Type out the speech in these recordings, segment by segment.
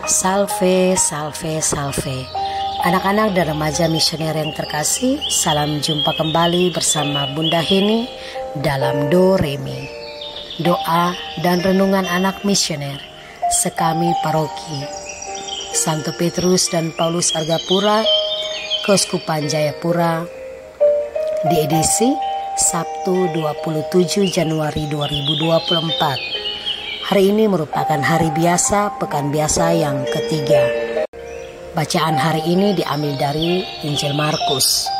Salve, salve, salve. Anak-anak dan remaja misioner yang terkasih, salam jumpa kembali bersama Bunda Heni dalam Do Re Mi. Doa dan renungan anak misioner sekami paroki Santo Petrus dan Paulus Argapura, Keuskupan Jayapura, di edisi Sabtu 27 Januari 2024. Hari ini merupakan hari biasa, pekan biasa yang ketiga. Bacaan hari ini diambil dari Injil Markus.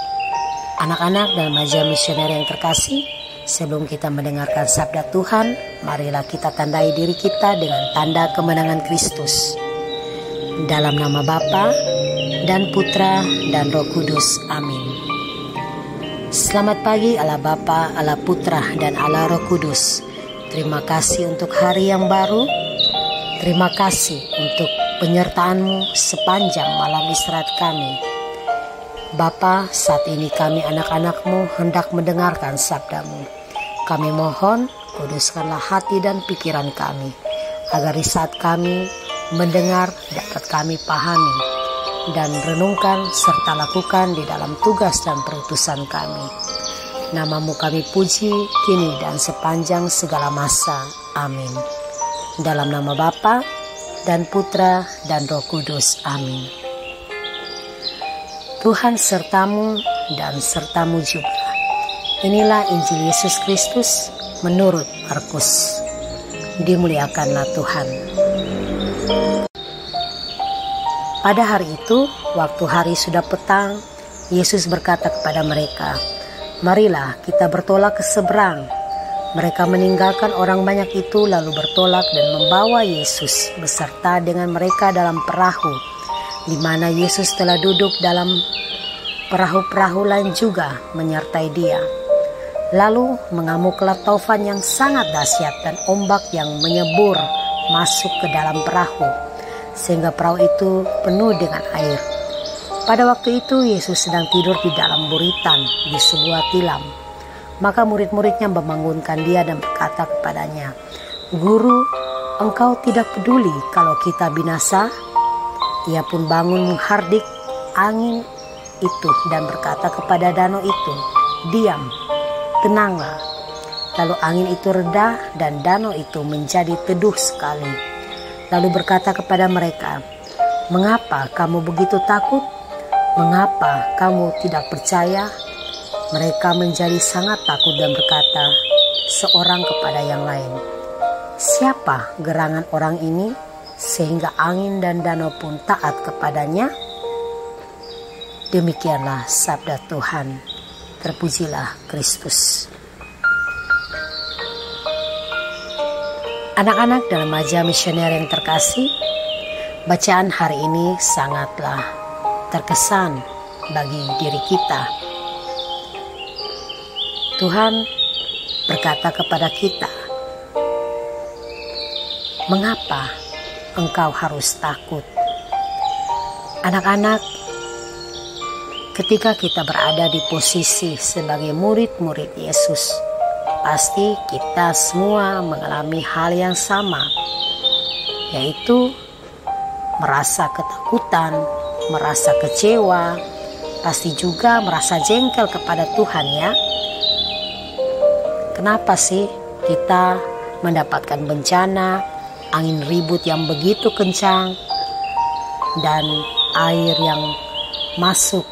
Anak-anak dan remaja misioner yang terkasih, sebelum kita mendengarkan sabda Tuhan, marilah kita tandai diri kita dengan tanda kemenangan Kristus. Dalam nama Bapa dan Putra dan Roh Kudus. Amin. Selamat pagi Allah Bapa, Allah Putra dan Allah Roh Kudus. Terima kasih untuk hari yang baru. Terima kasih untuk penyertaan-Mu sepanjang malam istirahat kami. Bapa, saat ini kami anak-anak-Mu hendak mendengarkan sabda-Mu. Kami mohon, kuduskanlah hati dan pikiran kami, agar di saat kami mendengar dapat kami pahami dan renungkan serta lakukan di dalam tugas dan perutusan kami. Nama-Mu kami puji kini dan sepanjang segala masa. Amin. Dalam nama Bapa dan Putra dan Roh Kudus. Amin. Tuhan sertamu dan sertamu juga. Inilah Injil Yesus Kristus menurut Markus. Dimuliakanlah Tuhan. Pada hari itu, waktu hari sudah petang, Yesus berkata kepada mereka, "Marilah kita bertolak ke seberang." Mereka meninggalkan orang banyak itu lalu bertolak dan membawa Yesus beserta dengan mereka dalam perahu, di mana Yesus telah duduk dalam perahu-perahu lain juga menyertai Dia. Lalu mengamuklah taufan yang sangat dahsyat dan ombak yang menyebur masuk ke dalam perahu, sehingga perahu itu penuh dengan air. Pada waktu itu Yesus sedang tidur di dalam buritan di sebuah tilam. Maka murid-muridnya membangunkan Dia dan berkata kepadanya, "Guru, Engkau tidak peduli kalau kita binasa?" Ia pun bangun menghardik angin itu dan berkata kepada danau itu, "Diam, tenanglah." Lalu angin itu reda dan danau itu menjadi teduh sekali. Lalu berkata kepada mereka, "Mengapa kamu begitu takut? Mengapa kamu tidak percaya?" Mereka menjadi sangat takut dan berkata seorang kepada yang lain, "Siapa gerangan orang ini sehingga angin dan danau pun taat kepadanya?" Demikianlah sabda Tuhan. Terpujilah Kristus. Anak-anak dan remaja misioner yang terkasih, bacaan hari ini sangatlah terkesan bagi diri kita. Tuhan berkata kepada kita, "Mengapa engkau harus takut?" Anak-anak, ketika kita berada di posisi sebagai murid-murid Yesus, pasti kita semua mengalami hal yang sama, yaitu merasa ketakutan, merasa kecewa, pasti juga merasa jengkel kepada Tuhan, ya. Kenapa sih kita mendapatkan bencana, angin ribut yang begitu kencang, dan air yang masuk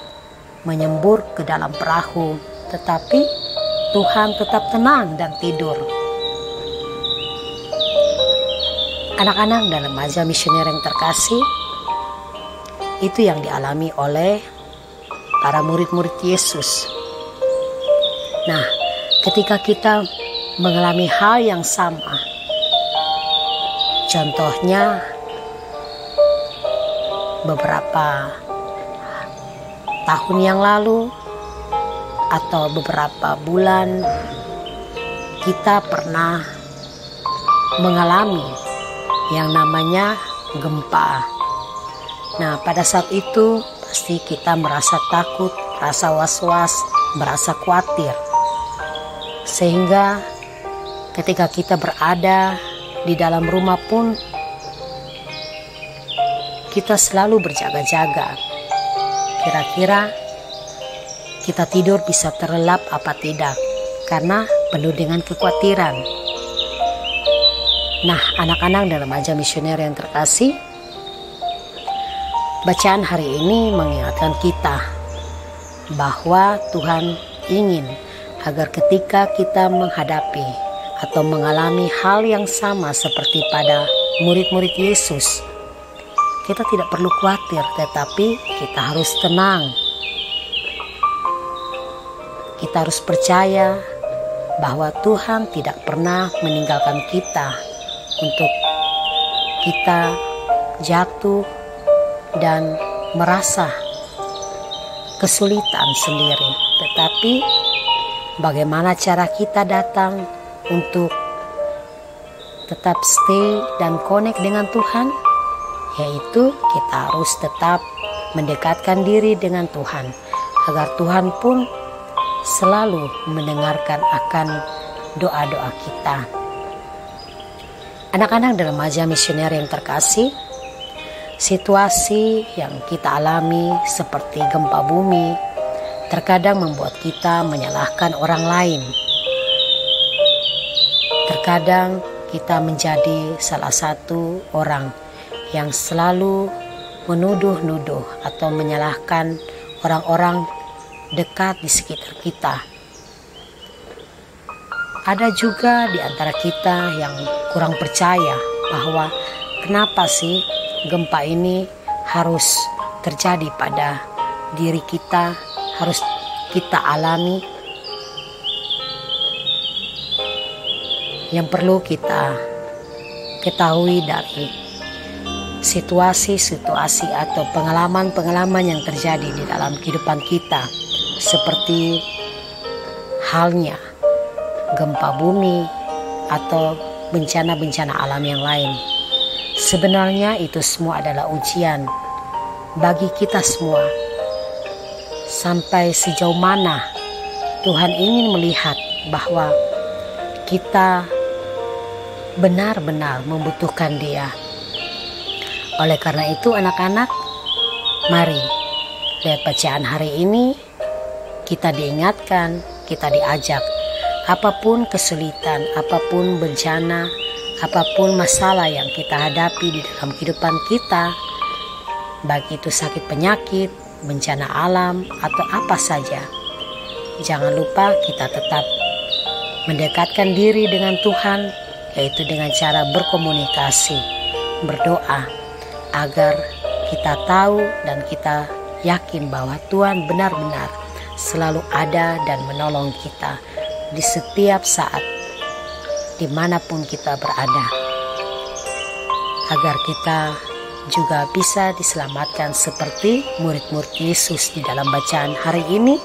menyembur ke dalam perahu, tetapi Tuhan tetap tenang dan tidur? Anak-anak dan remaja misioner yang terkasih, itu yang dialami oleh para murid-murid Yesus. Nah, ketika kita mengalami hal yang sama, contohnya beberapa tahun yang lalu atau beberapa bulan, kita pernah mengalami yang namanya gempa. Nah, pada saat itu pasti kita merasa takut, rasa was-was, merasa khawatir. Sehingga ketika kita berada di dalam rumah pun kita selalu berjaga-jaga. Kira-kira kita tidur bisa terlelap apa tidak, karena penuh dengan kekhawatiran. Nah, anak-anak dan remaja misioner yang terkasih, bacaan hari ini mengingatkan kita bahwa Tuhan ingin agar ketika kita menghadapi atau mengalami hal yang sama seperti pada murid-murid Yesus, kita tidak perlu khawatir, tetapi kita harus tenang. Kita harus percaya bahwa Tuhan tidak pernah meninggalkan kita untuk kita jatuh dan merasa kesulitan sendiri. Tetapi bagaimana cara kita datang untuk tetap stay dan connect dengan Tuhan? Yaitu kita harus tetap mendekatkan diri dengan Tuhan, agar Tuhan pun selalu mendengarkan akan doa-doa kita. Anak-anak dan remaja misioner yang terkasih, situasi yang kita alami seperti gempa bumi terkadang membuat kita menyalahkan orang lain. Terkadang kita menjadi salah satu orang yang selalu menuduh-nuduh atau menyalahkan orang-orang dekat di sekitar kita. Ada juga di antara kita yang kurang percaya bahwa kenapa sih gempa ini harus terjadi pada diri kita, harus kita alami. Yang perlu kita ketahui dari situasi-situasi atau pengalaman-pengalaman yang terjadi di dalam kehidupan kita, seperti halnya gempa bumi atau bencana-bencana alam yang lain. Sebenarnya itu semua adalah ujian bagi kita semua. Sampai sejauh mana Tuhan ingin melihat bahwa kita benar-benar membutuhkan Dia. Oleh karena itu anak-anak, mari lihat bacaan hari ini. Kita diingatkan, kita diajak, apapun kesulitan, apapun bencana, apapun masalah yang kita hadapi di dalam kehidupan kita, baik itu sakit penyakit, bencana alam, atau apa saja, jangan lupa kita tetap mendekatkan diri dengan Tuhan, yaitu dengan cara berkomunikasi, berdoa, agar kita tahu dan kita yakin bahwa Tuhan benar-benar selalu ada dan menolong kita di setiap saat, dimanapun kita berada, agar kita juga bisa diselamatkan seperti murid-murid Yesus di dalam bacaan hari ini.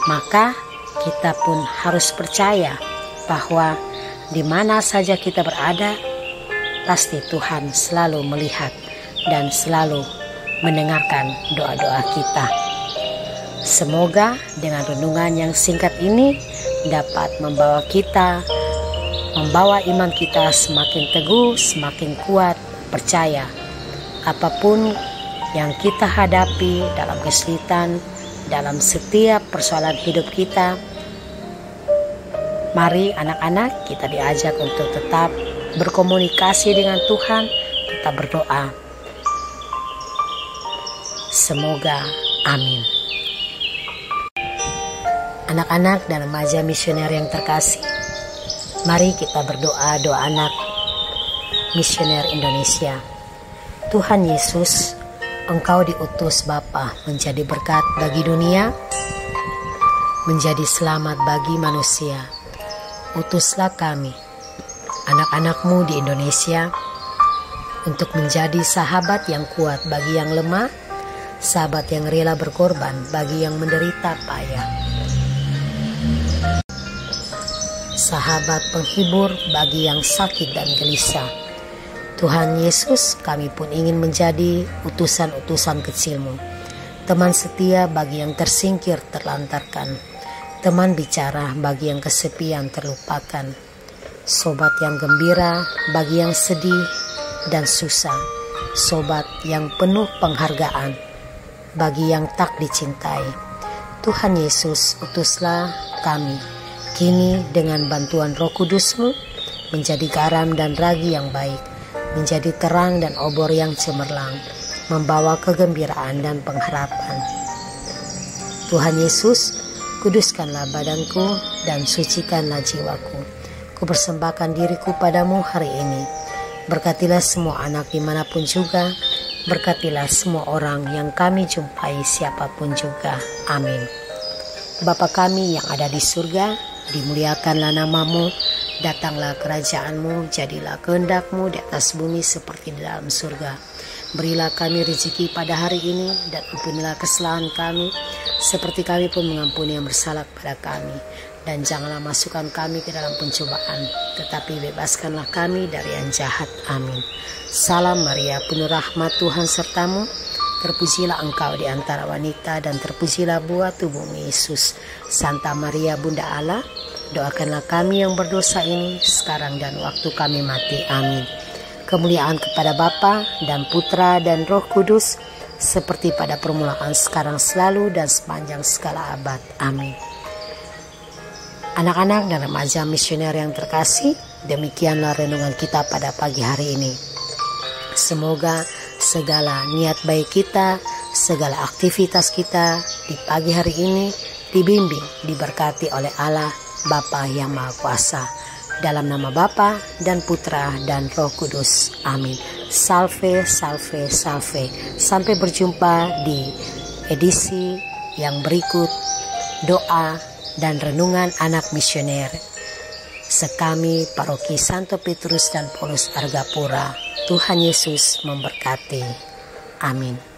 Maka kita pun harus percaya bahwa di mana saja kita berada, pasti Tuhan selalu melihat dan selalu mendengarkan doa-doa kita. Semoga dengan renungan yang singkat ini dapat membawa iman kita semakin teguh, semakin kuat, percaya apapun yang kita hadapi dalam kesulitan, dalam setiap persoalan hidup kita. Mari anak-anak, kita diajak untuk tetap berkomunikasi dengan Tuhan, tetap berdoa. Semoga amin. Anak-anak dan remaja misioner yang terkasih, mari kita berdoa doa anak misioner Indonesia. Tuhan Yesus, Engkau diutus Bapa menjadi berkat bagi dunia, menjadi selamat bagi manusia. Utuslah kami, anak-anak-Mu di Indonesia, untuk menjadi sahabat yang kuat bagi yang lemah, sahabat yang rela berkorban bagi yang menderita payah, sahabat penghibur bagi yang sakit dan gelisah. Tuhan Yesus, kami pun ingin menjadi utusan-utusan kecil-Mu, teman setia bagi yang tersingkir terlantarkan, teman bicara bagi yang kesepian terlupakan, sobat yang gembira bagi yang sedih dan susah, sobat yang penuh penghargaan bagi yang tak dicintai. Tuhan Yesus, utuslah kami kini dengan bantuan Roh Kudus-Mu menjadi garam dan ragi yang baik, menjadi terang dan obor yang cemerlang, membawa kegembiraan dan pengharapan. Tuhan Yesus, kuduskanlah badanku dan sucikanlah jiwaku. Kupersembahkan diriku padamu hari ini. Berkatilah semua anak dimanapun juga. Berkatilah semua orang yang kami jumpai siapapun juga. Amin. Bapa kami yang ada di surga, dimuliakanlah namamu, datanglah kerajaanmu, jadilah kehendak-Mu di atas bumi seperti di dalam surga. Berilah kami rezeki pada hari ini dan ampunilah kesalahan kami seperti kami pun mengampuni yang bersalah kepada kami. Dan janganlah masukkan kami ke dalam pencobaan, tetapi bebaskanlah kami dari yang jahat. Amin. Salam Maria, penuh rahmat Tuhan sertamu. Terpujilah engkau di antara wanita dan terpujilah buah tubuhmu Yesus. Santa Maria Bunda Allah, doakanlah kami yang berdosa ini sekarang dan waktu kami mati. Amin. Kemuliaan kepada Bapa dan Putra dan Roh Kudus, seperti pada permulaan, sekarang, selalu, dan sepanjang segala abad. Amin. Anak-anak dan remaja misioner yang terkasih, demikianlah renungan kita pada pagi hari ini. Semoga segala niat baik kita, segala aktivitas kita di pagi hari ini dibimbing, diberkati oleh Allah Bapa yang Maha Kuasa. Dalam nama Bapa dan Putra dan Roh Kudus. Amin. Salve, salve, salve. Sampai berjumpa di edisi yang berikut, doa dan renungan anak misioner sekami Paroki Santo Petrus dan Paulus Argapura. Tuhan Yesus memberkati. Amin.